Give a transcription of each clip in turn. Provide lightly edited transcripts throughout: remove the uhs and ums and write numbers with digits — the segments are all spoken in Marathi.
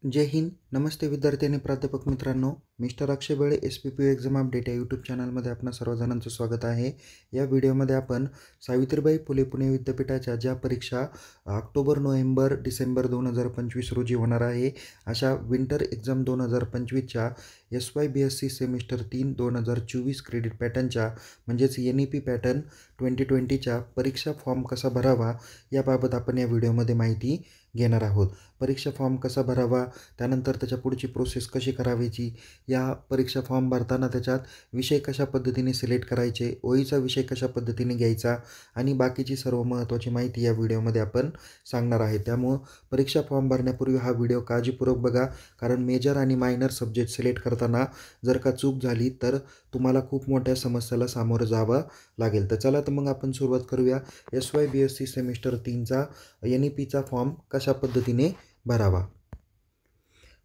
जय हिंद. नमस्ते विद्यार्थी आणि प्राध्यापक मित्रांनो. मिस्टर अक्षय बळे SPPU एक्झाम अपडेट या यूट्यूब चॅनलमध्ये आपणा सर्वजणांचं स्वागत आहे. या व्हिडिओमध्ये आपण सावित्रीबाई फुले पुणे विद्यापीठाच्या ज्या परीक्षा ऑक्टोबर, नोव्हेंबर, डिसेंबर 2025 रोजी होणार आहे अशा विंटर एक्झाम 2025च्या SYBSC सेमिस्टर 3 2024 क्रेडिट पॅटर्नच्या म्हणजेच NEP पॅटर्न 2020च्या परीक्षा फॉर्म कसा भरावा याबाबत आपण या व्हिडिओमध्ये माहिती घेणार आहोत. परीक्षा फॉर्म कसा भरावा, त्यानंतर त्याच्या पुढची प्रोसेस कशी करायची, या परीक्षा फॉर्म भरताना त्याच्यात विषय कशा पद्धतीने सिलेक्ट करायचे, ओळीचा विषय कशा पद्धतीने घ्यायचा आणि बाकीची सर्व महत्त्वाची माहिती या व्हिडिओमध्ये आपण सांगणार आहे. त्यामुळं परीक्षा फॉर्म भरण्यापूर्वी हा व्हिडिओ काळजीपूर्वक बघा, कारण मेजर आणि मायनर सब्जेक्ट सिलेक्ट करताना जर का चूक झाली तर तुम्हाला खूप मोठ्या समस्याला सामोरं जावं लागेल. तर चला तर मग आपण सुरुवात करूया. SYBSC सेमिस्टर 3चा NEPचा फॉर्म कशा पद्धतीने भरावा.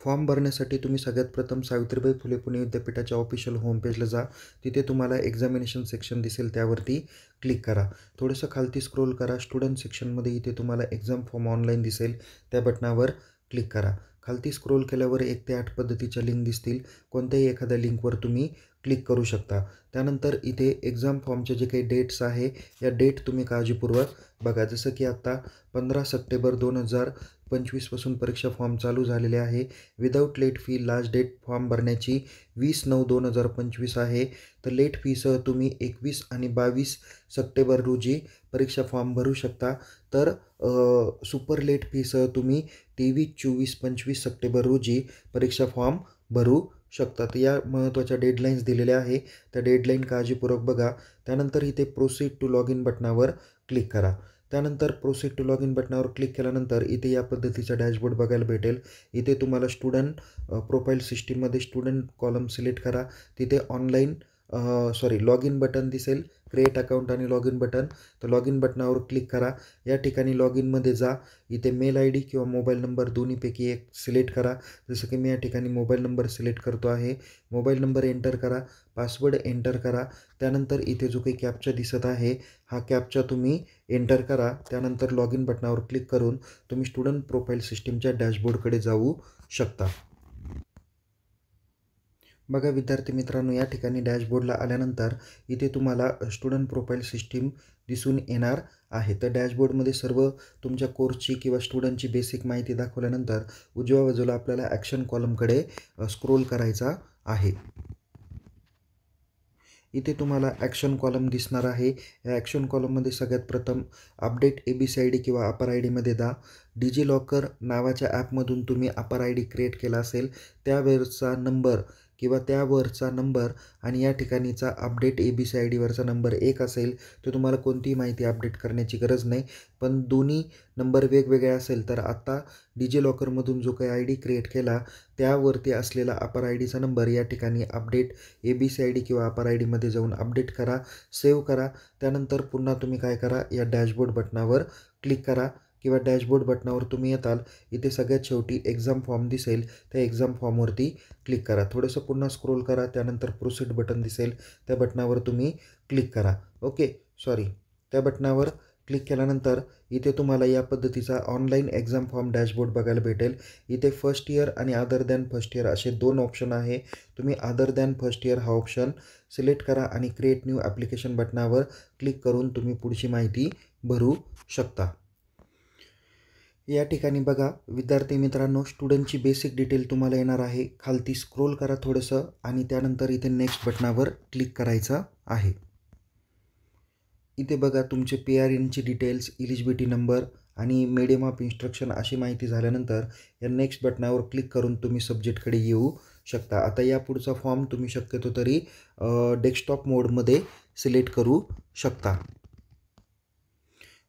फॉर्म भरण्यासाठी तुम्ही सगळ्यात प्रथम सावित्रीबाई फुले पुणे विद्यापीठाच्या ऑफिशियल होम पेजला जा. तिथे तुम्हाला एक्झामिनेशन सेक्शन दिसेल, त्यावरती क्लिक करा. थोडंसं खालती स्क्रोल करा. स्टुडंट सेक्शनमध्ये इथे तुम्हाला एक्झाम फॉर्म ऑनलाईन दिसेल, त्या बटनावर क्लिक करा. खालती स्क्रोल केल्यावर 1 ते 8 पद्धतीच्या लिंक दिसतील. कोणत्याही एखाद्या लिंकवर तुम्ही क्लिक करू शकता. त्यानंतर इथे एक्झाम फॉर्मचे जे काही डेट्स आहे या डेट तुम्ही काळजीपूर्वक बघा. जसं की आत्ता 15 सप्टेंबर 2025पासून परीक्षा फॉर्म चालू झालेले आहे. Without late fee last date form भरण्याची 20/9/2025 आहे. तर लेट फीसह तुम्ही 21 आणि 22 सप्टेंबर रोजी परीक्षा फॉर्म भरू शकता. तर सुपर लेट फीसह तुम्ही 23, 24, 25 सप्टेंबर रोजी परीक्षा फॉर्म भरू शकता. तर या महत्त्वाच्या डेडलाईन्स दिलेल्या आहे. त्या डेडलाईन काळजीपूर्वक बघा. त्यानंतर इथे प्रोसीड टू लॉग इन बटनावर क्लिक करा. त्यानंतर प्रोसीड टू लॉग इन बटनावर क्लिक केल्यानंतर इथे या पद्धतीचा डॅशबोर्ड बघायला भेटेल. इथे तुम्हाला स्टुडंट प्रोफाईल सिस्टीममध्ये स्टुडंट कॉलम सिलेक्ट करा. तिथे ऑनलाईन लॉग इन बटन दिसेल, क्रिएट अकाउंट आणि लॉग इन बटन. तर लॉग इन बटनावर क्लिक करा. या ठिकाणी लॉग इनमध्ये जा. इथे मेल ID किंवा मोबाईल नंबर दोन्हीपैकी एक सिलेक्ट करा. जसं की मी या ठिकाणी मोबाईल नंबर सिलेक्ट करतो आहे. मोबाईल नंबर एंटर करा, पासवर्ड एंटर करा. त्यानंतर इथे जो काही कॅप्चा दिसत आहे हा कॅप्चा तुम्ही एंटर करा. त्यानंतर लॉग इन बटनावर क्लिक करून तुम्ही स्टुडंट प्रोफाईल सिस्टीमच्या डॅशबोर्डकडे जाऊ शकता. बघा विद्यार्थी मित्रांनो, या ठिकाणी डॅशबोर्डला आल्यानंतर इथे तुम्हाला स्टुडंट प्रोफाईल सिस्टीम दिसून येणार आहे. तर डॅशबोर्डमध्ये सर्व तुमच्या कोर्सची किंवा स्टुडंटची बेसिक माहिती दाखवल्यानंतर उजव्या बाजूला आपल्याला ॲक्शन कॉलमकडे स्क्रोल करायचा आहे. इथे तुम्हाला ॲक्शन कॉलम दिसणार आहे. या ॲक्शन कॉलममध्ये सगळ्यात प्रथम अपडेट ABCID किंवा अपर ID मध्ये जा. डिजिलॉकर नावाच्या ॲपमधून तुम्ही अपर ID क्रिएट केला असेल त्यावेळेसचा नंबर किंवा त्यावरचा नंबर आणि या ठिकाणीचा अपडेट ABCID वरचा नंबर 1 असेल तर तुम्हाला कोणतीही माहिती अपडेट करण्याची गरज नाही. पण दोन्ही नंबर वेगवेगळे असेल तर आत्ता डिजिलॉकरमधून जो काही ID क्रिएट केला त्यावरती असलेला अपर IDचा नंबर या ठिकाणी अपडेट ABCID किंवा अपर IDमध्ये जाऊन अपडेट करा, सेव्ह करा. त्यानंतर पुन्हा तुम्ही काय करा, या डॅशबोर्ड बटनावर क्लिक करा किंवा डॅशबोर्ड बटनावर तुम्ही येताल. इथे सगळ्यात शेवटी एक्झाम फॉर्म दिसेल, त्या एक्झाम फॉर्मवरती क्लिक करा. थोडंसं पुन्हा स्क्रोल करा. त्यानंतर प्रोसीड बटन दिसेल, त्या बटनावर तुम्ही क्लिक करा. त्या बटनावर क्लिक केल्यानंतर इथे तुम्हाला या पद्धतीचा ऑनलाईन एक्झाम फॉर्म डॅशबोर्ड बघायला भेटेल. इथे फर्स्ट इयर आणि अदर दॅन फर्स्ट इयर असे 2 ऑप्शन आहे. तुम्ही अदर दॅन फर्स्ट इयर हा ऑप्शन सिलेक्ट करा आणि क्रिएट न्यू ॲप्लिकेशन बटनावर क्लिक करून तुम्ही पुढची माहिती भरू शकता. या ठिकाणी बघा विद्यार्थी मित्रांनो, स्टुडंटची बेसिक डिटेल तुम्हाला येणार आहे. खालती स्क्रोल करा थोडंसं आणि त्यानंतर इथे नेक्स्ट बटनावर क्लिक करायचं आहे. इथे बघा तुमचे PRNची डिटेल्स, इलिजिबिलिटी नंबर आणि मीडियम ऑफ इन्स्ट्रक्शन अशी माहिती झाल्यानंतर या नेक्स्ट बटनावर क्लिक करून तुम्ही सब्जेक्टकडे येऊ शकता. आता या पुढचा फॉर्म तुम्ही शक्यतो तरी डेस्कटॉप मोडमध्ये सिलेक्ट करू शकता.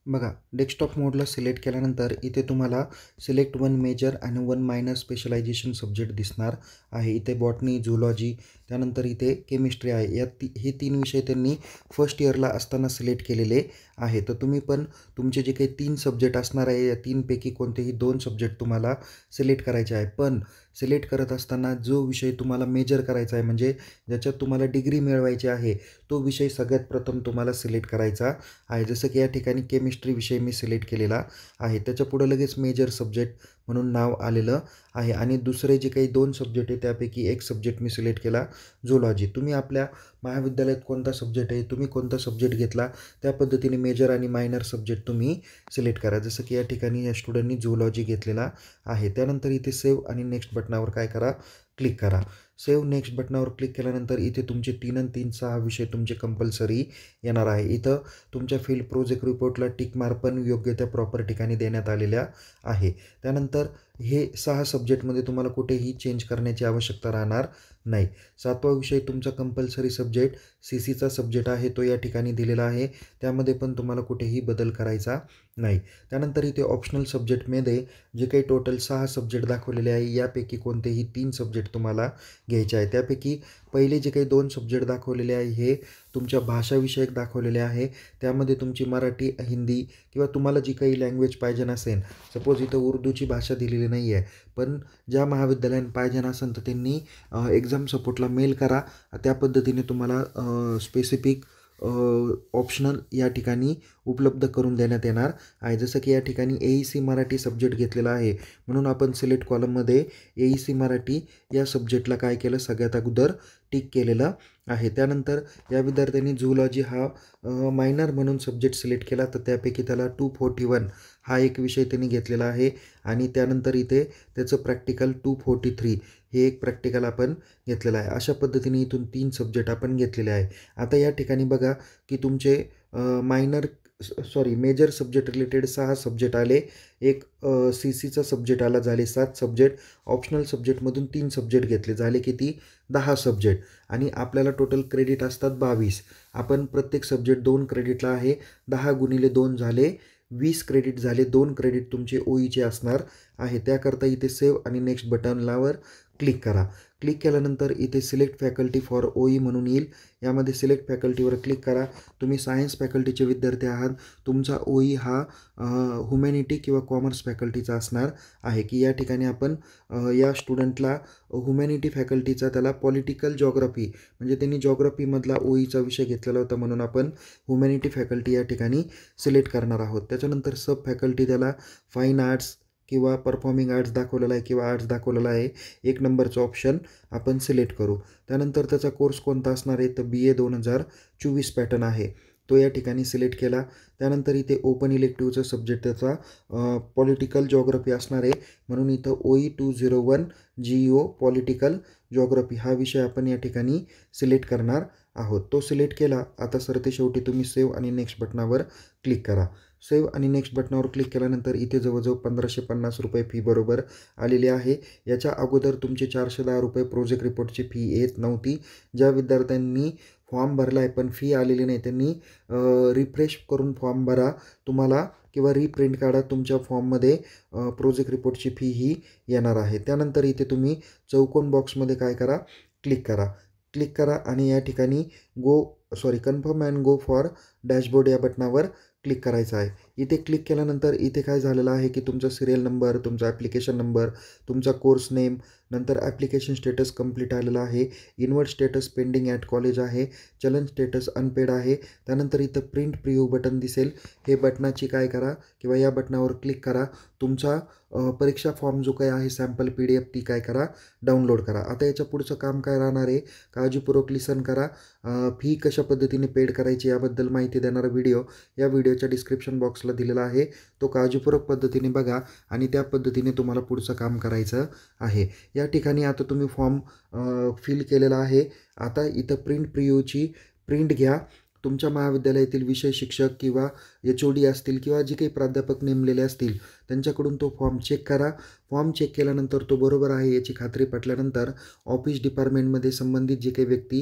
बघा डेस्कटॉप मोडला सिलेक्ट केल्यानंतर इथे तुम्हाला सिलेक्ट 1 मेजर आणि 1 मायनर स्पेशलायझेशन सब्जेक्ट दिसणार आहे. इथे बॉटनी, झुलॉजी, त्यानंतर इथे केमिस्ट्री आहे. हे 3 विषय त्यांनी फर्स्ट इयरला असताना सिलेक्ट केलेले आहे. तर तुम्ही पण तुमचे जे काही 3 सब्जेक्ट असणार आहे या 3पैकी कोणतेही 2 सब्जेक्ट तुम्हाला सिलेक्ट करायचे आहे. पण सिलेक्ट करत असताना जो विषय तुम्हाला मेजर करायचा आहे, म्हणजे ज्याच्यात तुम्हाला डिग्री मिळवायची आहे, तो विषय सगळ्यात प्रथम तुम्हाला सिलेक्ट करायचा आहे. जसं की या ठिकाणी केमिस्ट्री विषय मी सिलेक्ट केलेला आहे. त्याच्या पुढे लगेच मेजर सब्जेक्ट म्हणून नाव आलेलं आहे. आणि दुसरे जे काही 2 सब्जेक्ट आहे त्यापैकी एक सब्जेक्ट मी सिलेक्ट केला झूलॉजी. तुम्ही आपल्या महाविद्यालयात कोणता सब्जेक्ट आहे, तुम्ही कोणता सब्जेक्ट घेतला त्या पद्धतीने मेजर आणि मायनर सब्जेक्ट तुम्ही सिलेक्ट करा. जसं की या ठिकाणी या स्टुडंटनी झूलॉजी घेतलेला आहे. त्यानंतर इथे सेव्ह आणि नेक्स्ट बटनावर काय करा, क्लिक करा. सेव्ह नेक्स्ट बटनावर क्लिक केल्यानंतर इथे तुमचे 3 आणि 3 6 विषय तुमचे कंपल्सरी येणार आहे. इथं तुमच्या फील्ड प्रोजेक्ट रिपोर्टला टिक मार्क पण योग्य त्या प्रॉपर ठिकाणी देण्यात आलेल्या आहे. त्यानंतर हे 6 सब्जेक्टमध्ये तुम्हाला कुठेही चेंज करण्याची आवश्यकता राहणार नाही. 7वा विषय तुमचा कंपल्सरी सब्जेक्ट CCचा सब्जेक्ट आहे, तो या ठिकाणी दिलेला आहे. त्यामध्ये पण तुम्हाला कुठेही बदल करायचा नाही. त्यानंतर इथे ऑप्शनल सब्जेक्टमध्ये जे काही टोटल 6 सब्जेक्ट दाखवलेले आहे यापैकी कोणतेही 3 सब्जेक्ट तुम्हाला घ्यायचे आहे. त्यापैकी पहिले जे काही 2 सब्जेक्ट दाखवलेले आहे हे तुमच्या भाषाविषयक दाखवलेले आहे. त्यामध्ये तुमची मराठी, हिंदी किंवा तुम्हाला जी काही लँग्वेज पाहिजे नसेल, सपोज इथं उर्दूची भाषा दिलेली नाही आहे, पण ज्या महाविद्यालयाने पाहिजे नसेल तर त्यांनी एक्झाम सपोर्टला मेल करा. त्या पद्धतीने तुम्हाला स्पेसिफिक ऑप्शनल या ठिकाणी उपलब्ध करून देण्यात येणार आहे. जसं की या ठिकाणी AEC मराठी सब्जेक्ट घेतलेला आहे म्हणून आपण सिलेक्ट कॉलममध्ये AEC मराठी या सब्जेक्टला काय केलं, सगळ्यात अगोदर टिक केलेलं आहे. त्यानंतर या विद्यार्थ्यांनी झूलॉजी हा मायनर म्हणून सब्जेक्ट सिलेक्ट केला, तर त्यापैकी त्याला 241 हा एक विषय त्यांनी घेतलेला आहे. आणि त्यानंतर इथे त्याचं प्रॅक्टिकल 243 हे एक प्रॅक्टिकल आपण घेतलेलं आहे. अशा पद्धतीने इथून 3 सब्जेक्ट आपण घेतलेले आहे. आता या ठिकाणी बघा की तुमचे मेजर सब्जेक्ट रिलेटेड 6 सब्जेक्ट आले, एक CCचा सब्जेक्ट आला, झाले 7 सब्जेक्ट. ऑप्शनल सब्जेक्टमधून 3 सब्जेक्ट घेतले, झाले किती, 10 सब्जेक्ट. आणि आपल्याला टोटल क्रेडिट असतात 22. आपण प्रत्येक सब्जेक्ट 2 क्रेडिटला आहे. 10 गुणिले 2 झाले 20 क्रेडिट झाले. 2 क्रेडिट तुमचे OEचे असणार आहे. त्याकरता इथे सेव्ह आणि नेक्स्ट बटनलावर क्लिक करा. क्लिक केल्यानंतर इथे सिलेक्ट फॅकल्टी फॉर OE म्हणून येईल. यामध्ये सिलेक्ट फॅकल्टीवर क्लिक करा. तुम्ही सायन्स फॅकल्टीचे विद्यार्थी आहात, तुमचा OE हा ह्युमॅनिटी किंवा कॉमर्स फॅकल्टीचा असणार आहे. की या ठिकाणी आपण या स्टुडंटला ह्युमॅनिटी फॅकल्टीचा त्याला पॉलिटिकल जॉग्राफी म्हणजे त्यांनी जॉग्राफीमधला OEचा विषय घेतलेला होता म्हणून आपण ह्युमॅनिटी फॅकल्टी या ठिकाणी सिलेक्ट करणार आहोत. त्याच्यानंतर सब फॅकल्टी त्याला फाईन आर्ट्स किंवा परफॉर्मिंग आर्ट्स दाखवलेला आहे किंवा आर्ट्स दाखवलेला आहे. 1 नंबरचा ऑप्शन आपण सिलेक्ट करू. त्यानंतर त्याचा कोर्स कोणता असणार आहे, तर BA 2024 पॅटर्न आहे, तो या ठिकाणी सिलेक्ट केला. त्यानंतर इथे ओपन इलेक्टिव्हचा सब्जेक्ट त्याचा पॉलिटिकल जॉग्राफी असणार आहे म्हणून इथं OE 201 GEO पॉलिटिकल जॉग्राफी हा विषय आपण या ठिकाणी सिलेक्ट करणार आहोत. तो सिलेक्ट केला. आता सरते शेवटी तुम्ही सेव्ह आणि नेक्स्ट बटनावर क्लिक करा. सेव्ह आणि नेक्स्ट बटनावर क्लिक केल्यानंतर इथे जवळजवळ 1550 रुपये फी बरोबर आलेली आहे. याच्या अगोदर तुमचे 410 रुपये प्रोजेक्ट रिपोर्टची फी येत नव्हती. ज्या विद्यार्थ्यांनी फॉर्म भरला आहे पण फी आलेली नाही त्यांनी रिफ्रेश करून फॉर्म भरा तुम्हाला किंवा रिप्रिंट काढा. तुमच्या फॉर्ममध्ये प्रोजेक्ट रिपोर्टची फी ही येणार आहे. त्यानंतर इथे तुम्ही चौकोन बॉक्समध्ये काय करा, क्लिक करा आणि या ठिकाणी confirm and go for dashboard या बटनावर क्लिक करायचं आहे. इथे क्लिक केल्यानंतर इथे काय झालेलं आहे की तुमचा सिरियल नंबर, तुमचा ॲप्लिकेशन नंबर, तुमचा कोर्स नेम, नंतर ॲप्लिकेशन स्टेटस कंप्लीट आलेला आहे, inward status pending at college आहे, चलन स्टेटस अनपेड आहे. त्यानंतर इथं प्रिंट प्रिव्ह्यू बटन दिसेल, हे बटनाची काय करा किंवा या बटनावर क्लिक करा. तुमचा परीक्षा फॉर्म जो काही आहे सॅम्पल PDF ती काय करा, डाउनलोड करा. आता याच्या पुढचं काम काय राहणार आहे, काळजीपूर्वक लिसन करा. फी कशा पद्धतीने पेड करायची याबद्दल माहिती देणारा व्हिडिओ या व्हिडिओच्या डिस्क्रिप्शन बॉक्सला दिलेला आहे. तो काळजीपूर्वक पद्धतीने बघा आणि त्या पद्धतीने तुम्हाला पुढचं काम करायचं आहे. या ठिकाणी आता तुम्ही फॉर्म फिल केलेला आहे. आता इथं प्रिंट प्रिव्ह्यूची प्रिंट घ्या. तुमच्या महाविद्यालयातील विषय शिक्षक किंवा HOD असतील किंवा जे काही प्राध्यापक नेमलेले असतील त्यांच्याकडून तो फॉर्म चेक करा. फॉर्म चेक केल्यानंतर तो बरोबर आहे याची खात्री पटल्यानंतर ऑफिस डिपार्टमेंटमध्ये संबंधित जे काही व्यक्ती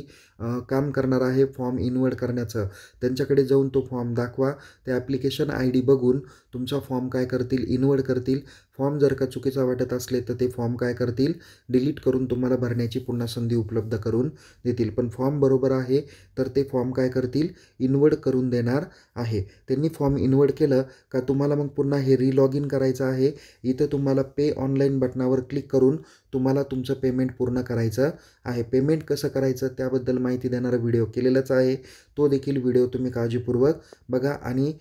काम करणार आहे फॉर्म इनवर्ड करण्याचं त्यांच्याकडे जाऊन तो फॉर्म दाखवा. त्या ॲप्लिकेशन ID बघून तुमचा फॉर्म काय करतील, इनवर्ड करतील. फॉर्म जर का चुकीचा वाटत असले तर ते फॉर्म काय करतील, डिलीट करून तुम्हाला भरण्याची पुन्हा संधी उपलब्ध करून देतील. पण फॉर्म बरोबर आहे तर ते फॉर्म काय करतील, इनवर्ड करून देणार आहे. त्यांनी तुम्ही फॉर्म इनवर्ट केलं का तुम्हाला मग पुन्हा हे लॉग इन करायचं आहे. इथं तुम्हाला पे ऑनलाईन बटनावर क्लिक करून तुम्हाला तुमचं पेमेंट पूर्ण करायचं आहे. पेमेंट कसं करायचं त्याबद्दल माहिती देणारा व्हिडिओ केलेलाच आहे. तो देखील व्हिडिओ तुम्ही काळजीपूर्वक बघा आणि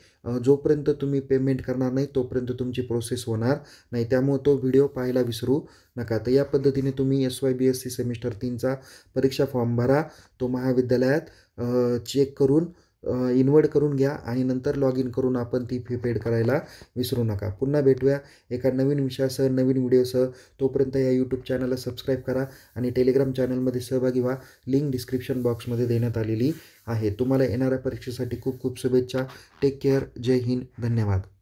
जोपर्यंत तुम्ही पेमेंट करणार नाही तोपर्यंत तुमची प्रोसेस होणार नाही. त्यामुळे तो व्हिडिओ पाहायला विसरू नका. तर या पद्धतीने तुम्ही SYBSC सेमिस्टर 3चा परीक्षा फॉर्म भरा. तो महाविद्यालयात चेक करून इन्वर्ट करून घ्या आणि नंतर लॉग इन करून आपण ती फी पेड करायला विसरू नका. पुन्हा भेटूया एका नवीन विषयासह नवीन व्हिडिओसह. तोपर्यंत या यूट्यूब चॅनलला सबस्क्राईब करा आणि टेलिग्राम चॅनलमध्ये सहभागी व्हा. लिंक डिस्क्रिप्शन बॉक्समध्ये देण्यात आलेली आहे. तुम्हाला येणाऱ्या परीक्षेसाठी खूप खूप शुभेच्छा. Take care. जय हिंद. धन्यवाद.